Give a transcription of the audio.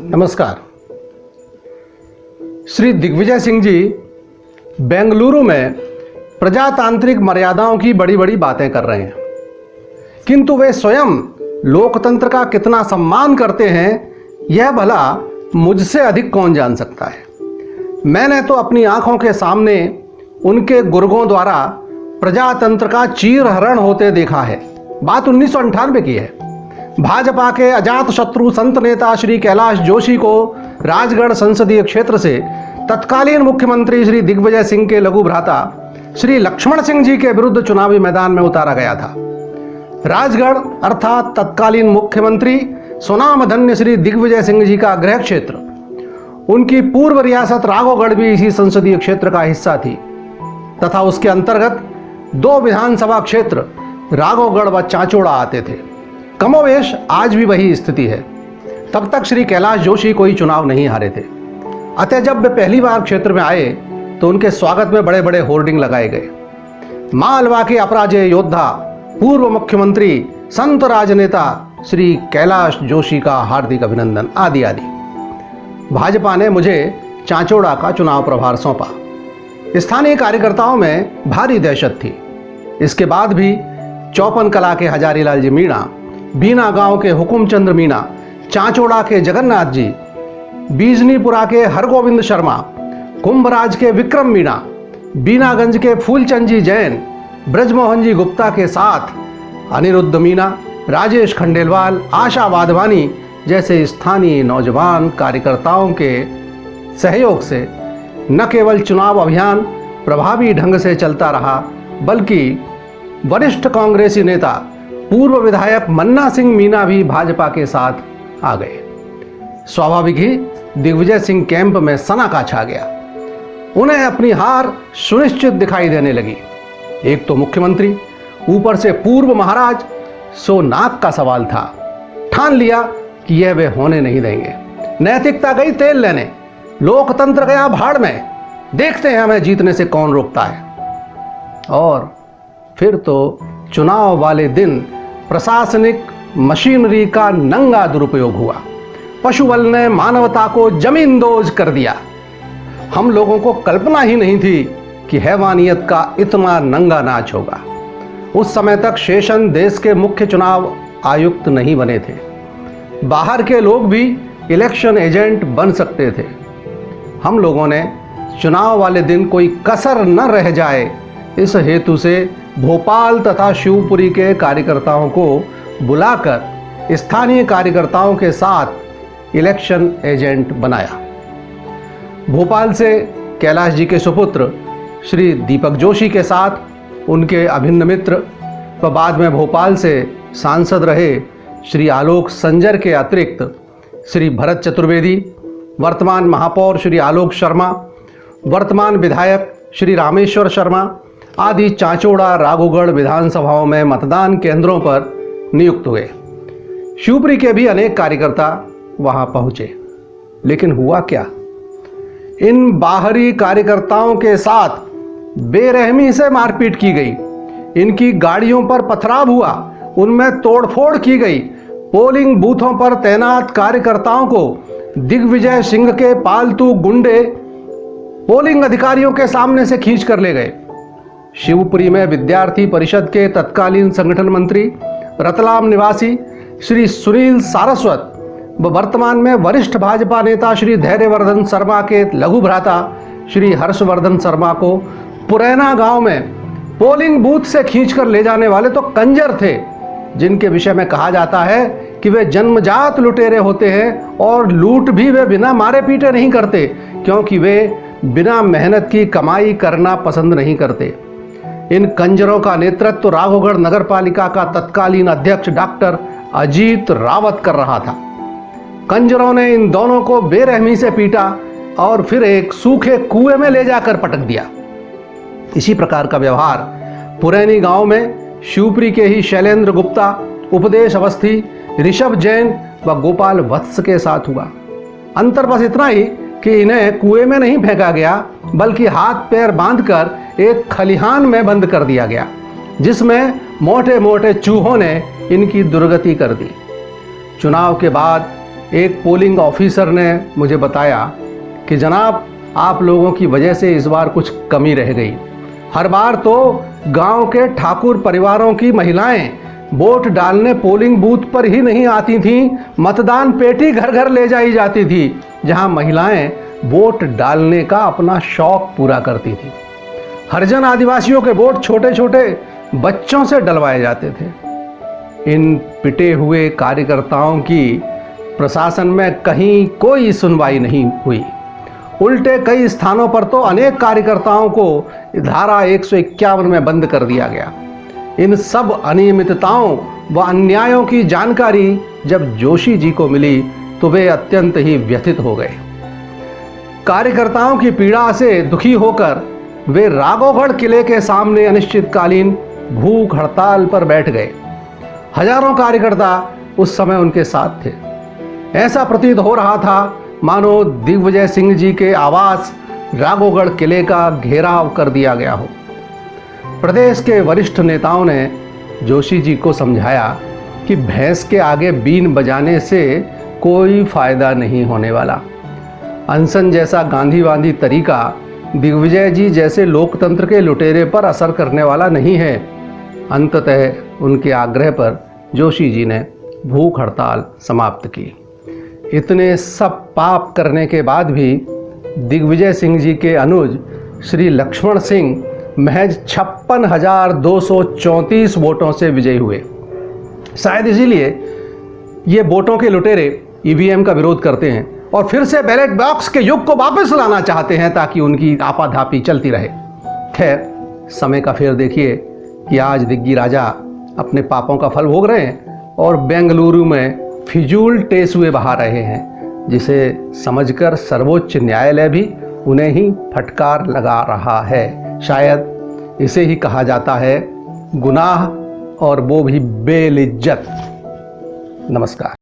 नमस्कार। श्री दिग्विजय सिंह जी बेंगलुरु में प्रजातांत्रिक मर्यादाओं की बड़ी बड़ी बातें कर रहे हैं, किंतु वे स्वयं लोकतंत्र का कितना सम्मान करते हैं यह भला मुझसे अधिक कौन जान सकता है। मैंने तो अपनी आंखों के सामने उनके गुर्गों द्वारा प्रजातंत्र का चीरहरण होते देखा है। बात 1998 की है। भाजपा के अजात शत्रु संत नेता श्री कैलाश जोशी को राजगढ़ संसदीय क्षेत्र से तत्कालीन मुख्यमंत्री श्री दिग्विजय सिंह के लघु भ्राता श्री लक्ष्मण सिंह जी के विरुद्ध चुनावी मैदान में उतारा गया था। राजगढ़ अर्थात तत्कालीन मुख्यमंत्री सुनामधन्य श्री दिग्विजय सिंह जी का गृह क्षेत्र, उनकी पूर्व रियासत राघोगढ़ भी इसी संसदीय क्षेत्र का हिस्सा थी तथा उसके अंतर्गत 2 विधानसभा क्षेत्र राघोगढ़ व चांचोड़ा आते थे। कमोवेश आज भी वही स्थिति है। तब तक श्री कैलाश जोशी कोई चुनाव नहीं हारे थे। अतः जब वे पहली बार क्षेत्र में आए तो उनके स्वागत में बड़े बड़े होर्डिंग लगाए गए। मालवा के अपराजय योद्धा पूर्व मुख्यमंत्री संत राजनेता श्री कैलाश जोशी का हार्दिक अभिनंदन आदि आदि। भाजपा ने मुझे चांचोड़ा का चुनाव प्रभार सौंपा। स्थानीय कार्यकर्ताओं में भारी दहशत थी। इसके बाद भी चौपन कला के हजारीलाल जी मीणा, बीना गांव के हुकुमचंद्र मीणा, चांचोड़ा के जगन्नाथ जी, बीजनीपुरा के हरगोविंद शर्मा, कुंभराज के विक्रम मीणा, बीनागंज के फूलचंद जी जैन, ब्रजमोहन जी गुप्ता के साथ अनिरुद्ध मीणा, राजेश खंडेलवाल, आशा वाधवानी जैसे स्थानीय नौजवान कार्यकर्ताओं के सहयोग से न केवल चुनाव अभियान प्रभावी ढंग से चलता रहा, बल्कि वरिष्ठ कांग्रेसी नेता पूर्व विधायक मन्ना सिंह मीणा भी भाजपा के साथ आ गए। स्वाभाविक ही दिग्विजय सिंह कैंप में सनका छा गया। उन्हें अपनी हार सुनिश्चित दिखाई देने लगी। एक तो मुख्यमंत्री, ऊपर से पूर्व महाराज, सो नाक का सवाल था। ठान लिया कि यह वे होने नहीं देंगे। नैतिकता गई तेल लेने, लोकतंत्र गया भाड़ में। देखते हैं हमें जीतने से कौन रोकता है। और फिर तो चुनाव वाले दिन प्रशासनिक मशीनरी का नंगा दुरुपयोग हुआ। पशु बल ने मानवता को जमींदोज कर दिया। हम लोगों को कल्पना ही नहीं थी कि हैवानियत का इतना नंगा नाच होगा। उस समय तक शेषन देश के मुख्य चुनाव आयुक्त नहीं बने थे। बाहर के लोग भी इलेक्शन एजेंट बन सकते थे। हम लोगों ने चुनाव वाले दिन कोई कसर न रह जाए, इस हेतु से भोपाल तथा शिवपुरी के कार्यकर्ताओं को बुलाकर स्थानीय कार्यकर्ताओं के साथ इलेक्शन एजेंट बनाया। भोपाल से कैलाश जी के सुपुत्र श्री दीपक जोशी के साथ उनके अभिन्न मित्र व बाद में भोपाल से सांसद रहे श्री आलोक संजर के अतिरिक्त श्री भरत चतुर्वेदी, वर्तमान महापौर श्री आलोक शर्मा, वर्तमान विधायक श्री रामेश्वर शर्मा आदि चांचोड़ा राघोगढ़ विधानसभाओं में मतदान केंद्रों पर नियुक्त हुए। शिवपुरी के भी अनेक कार्यकर्ता वहां पहुंचे। लेकिन हुआ क्या? इन बाहरी कार्यकर्ताओं के साथ बेरहमी से मारपीट की गई। इनकी गाड़ियों पर पथराव हुआ, उनमें तोड़फोड़ की गई। पोलिंग बूथों पर तैनात कार्यकर्ताओं को दिग्विजय सिंह के पालतू गुंडे पोलिंग अधिकारियों के सामने से खींच कर ले गए। शिवपुरी में विद्यार्थी परिषद के तत्कालीन संगठन मंत्री, रतलाम निवासी श्री सुनील सारस्वत व वर्तमान में वरिष्ठ भाजपा नेता श्री धैर्यवर्धन शर्मा के लघु भ्राता श्री हर्षवर्धन शर्मा को पुरैना गांव में पोलिंग बूथ से खींचकर ले जाने वाले तो कंजर थे, जिनके विषय में कहा जाता है कि वे जन्मजात लुटेरे होते हैं और लूट भी वे बिना मारे पीटे नहीं करते, क्योंकि वे बिना मेहनत की कमाई करना पसंद नहीं करते। इन कंजरों का नेतृत्व राघोगढ़ नगर पालिका का तत्कालीन अध्यक्ष डॉक्टर अजीत रावत कर रहा था। कंजरों ने इन दोनों को बेरहमी से पीटा और फिर एक सूखे कुएं में ले जाकर पटक दिया। इसी प्रकार का व्यवहार पुरैनी गांव में शिवपुरी के ही शैलेंद्र गुप्ता, उपदेश अवस्थी, ऋषभ जैन व गोपाल वत्स के साथ हुआ। अंतर बस इतना ही कि इन्हें कुएं में नहीं फेंका गया, बल्कि हाथ पैर बांधकर एक खलिहान में बंद कर दिया गया, जिसमें मोटे मोटे चूहों ने इनकी दुर्गति कर दी। चुनाव के बाद एक पोलिंग ऑफिसर ने मुझे बताया कि जनाब, आप लोगों की वजह से इस बार कुछ कमी रह गई। हर बार तो गांव के ठाकुर परिवारों की महिलाएं वोट डालने पोलिंग बूथ पर ही नहीं आती थीं, मतदान पेटी घर घर ले जाई जाती थी, जहां महिलाएं वोट डालने का अपना शौक पूरा करती थी। हरिजन आदिवासियों के वोट छोटे छोटे बच्चों से डलवाए जाते थे। इन पिटे हुए कार्यकर्ताओं की प्रशासन में कहीं कोई सुनवाई नहीं हुई। उल्टे कई स्थानों पर तो अनेक कार्यकर्ताओं को धारा 151 में बंद कर दिया गया। इन सब अनियमितताओं व अन्यायों की जानकारी जब जोशी जी को मिली तो वे अत्यंत ही व्यथित हो गए। कार्यकर्ताओं की पीड़ा से दुखी होकर वे राघोगढ़ किले के सामने अनिश्चितकालीन भूख हड़ताल पर बैठ गए। हजारों कार्यकर्ता उस समय उनके साथ थे। ऐसा प्रतीत हो रहा था मानो दिग्विजय सिंह जी के आवास राघोगढ़ किले का घेराव कर दिया गया हो। प्रदेश के वरिष्ठ नेताओं ने जोशी जी को समझाया कि भैंस के आगे बीन बजाने से कोई फायदा नहीं होने वाला। अनशन जैसा गांधीवादी तरीका दिग्विजय जी जैसे लोकतंत्र के लुटेरे पर असर करने वाला नहीं है। अंततः उनके आग्रह पर जोशी जी ने भूख हड़ताल समाप्त की। इतने सब पाप करने के बाद भी दिग्विजय सिंह जी के अनुज श्री लक्ष्मण सिंह महज 56,234 वोटों से विजयी हुए। शायद इसीलिए ये वोटों के लुटेरे ईवीएम का विरोध करते हैं और फिर से बैलेट बॉक्स के युग को वापस लाना चाहते हैं ताकि उनकी आपाधापी चलती रहे। खैर, समय का फेर देखिए कि आज दिग्गी राजा अपने पापों का फल भोग रहे हैं और बेंगलुरु में फिजूल टेसुए बहा रहे हैं, जिसे समझकर सर्वोच्च न्यायालय भी उन्हें ही फटकार लगा रहा है। शायद इसे ही कहा जाता है गुनाह, और वो भी बेलिज्जत। नमस्कार।